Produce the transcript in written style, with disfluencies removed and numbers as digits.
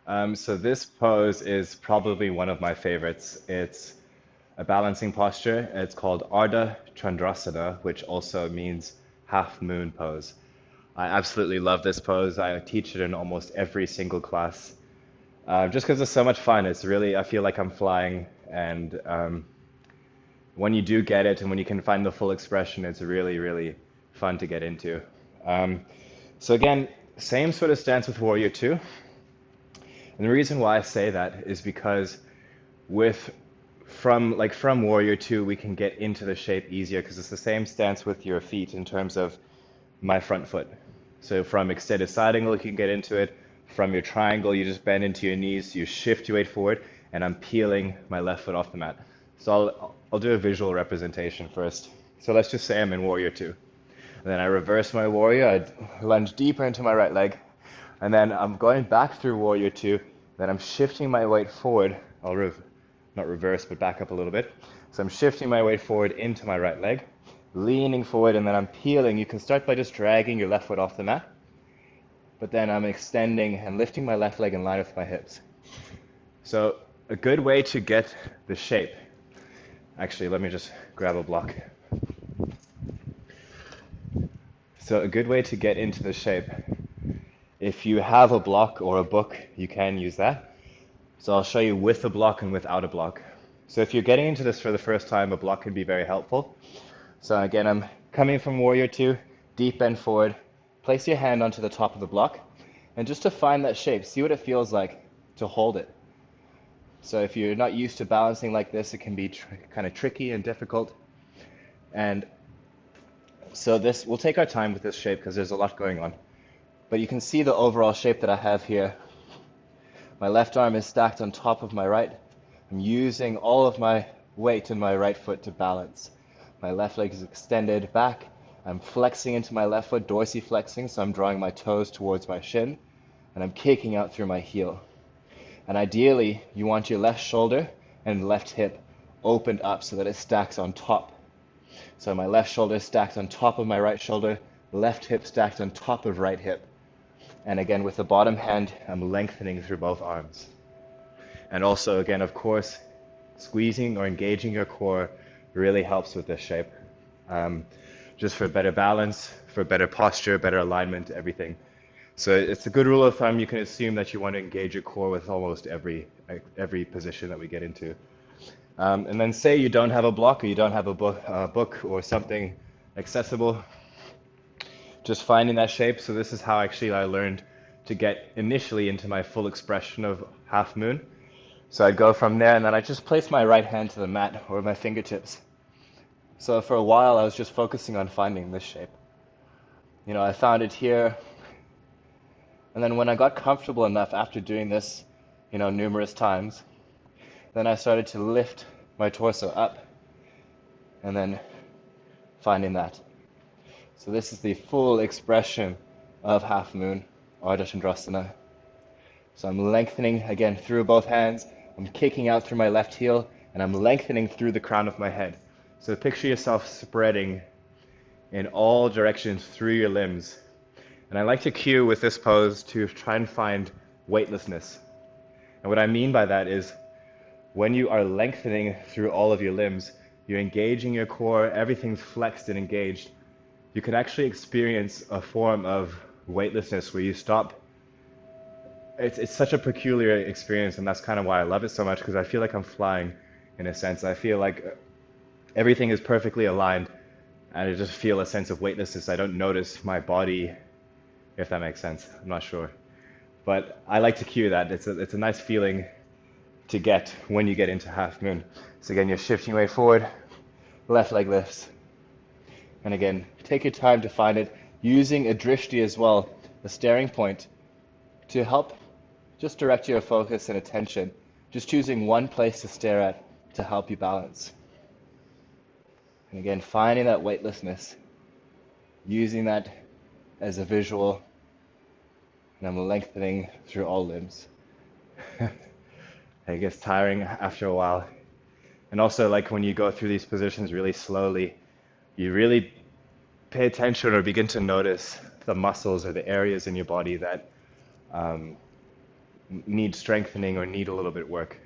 So this pose is probably one of my favorites. It's a balancing posture. It's called Ardha Chandrasana, which also means half moon pose. I absolutely love this pose. I teach it in almost every single class, just because it's so much fun. It's really, I feel like I'm flying, and when you do get it and when you can find the full expression, it's really, really fun to get into. Um, so again, same sort of stance with Warrior Two. And the reason why I say that is because with from Warrior 2 we can get into the shape easier because it's the same stance with your feet in terms of my front foot. So from extended side angle you can get into it. From your triangle you just bend into your knees, you shift your weight forward, and I'm peeling my left foot off the mat. So I'll do a visual representation first. So let's just say I'm in Warrior 2. And then I reverse my Warrior, I lunge deeper into my right leg, and then I'm going back through Warrior 2, then I'm shifting my weight forward. Not reverse, but back up a little bit. So I'm shifting my weight forward into my right leg, leaning forward, and then I'm peeling. You can start by just dragging your left foot off the mat, but then I'm extending and lifting my left leg in line with my hips. So a good way to get the shape, actually, let me just grab a block. So a good way to get into the shape, if you have a block or a book, you can use that. So I'll show you with a block and without a block. So if you're getting into this for the first time, a block can be very helpful. So again, I'm coming from Warrior 2, deep bend forward. Place your hand onto the top of the block, and just to find that shape, see what it feels like to hold it. So if you're not used to balancing like this, it can be kind of tricky and difficult. And so we'll take our time with this shape because there's a lot going on. But you can see the overall shape that I have here. My left arm is stacked on top of my right. I'm using all of my weight in my right foot to balance. My left leg is extended back. I'm flexing into my left foot, dorsiflexing, so I'm drawing my toes towards my shin, and I'm kicking out through my heel. And ideally, you want your left shoulder and left hip opened up so that it stacks on top. So my left shoulder is stacked on top of my right shoulder, left hip stacked on top of right hip. And again, with the bottom hand, I'm lengthening through both arms. And also, again, of course, squeezing or engaging your core really helps with this shape. Just for better balance, for better posture, better alignment, everything. So it's a good rule of thumb. You can assume that you want to engage your core with almost every position that we get into. And then say you don't have a block or you don't have a book or something accessible, just finding that shape. So this is how actually I learned to get initially into my full expression of half moon. So I'd go from there and then I just place my right hand to the mat or my fingertips. So for a while I was just focusing on finding this shape. I found it here. And then when I got comfortable enough after doing this, numerous times, then I started to lift my torso up and then finding that. So this is the full expression of half moon, Ardha Chandrasana. So I'm lengthening again through both hands. I'm kicking out through my left heel and I'm lengthening through the crown of my head. So picture yourself spreading in all directions through your limbs. And I like to cue with this pose to try and find weightlessness. And what I mean by that is when you are lengthening through all of your limbs, you're engaging your core, everything's flexed and engaged. You can actually experience a form of weightlessness where you stop. It's such a peculiar experience, and that's kind of why I love it so much, because I feel like I'm flying in a sense. I feel like everything is perfectly aligned, and I just feel a sense of weightlessness. I don't notice my body, if that makes sense. I'm not sure. But I like to cue that. It's a nice feeling to get when you get into half moon. So again, you're shifting weight forward, left leg lifts. And again, take your time to find it, using a drishti as well, a staring point, to help just direct your focus and attention. Just choosing one place to stare at to help you balance. And again, finding that weightlessness, using that as a visual, and I'm lengthening through all limbs. It gets tiring after a while. And also, like when you go through these positions really slowly, you really pay attention or begin to notice the muscles or the areas in your body that need strengthening or need a little bit work.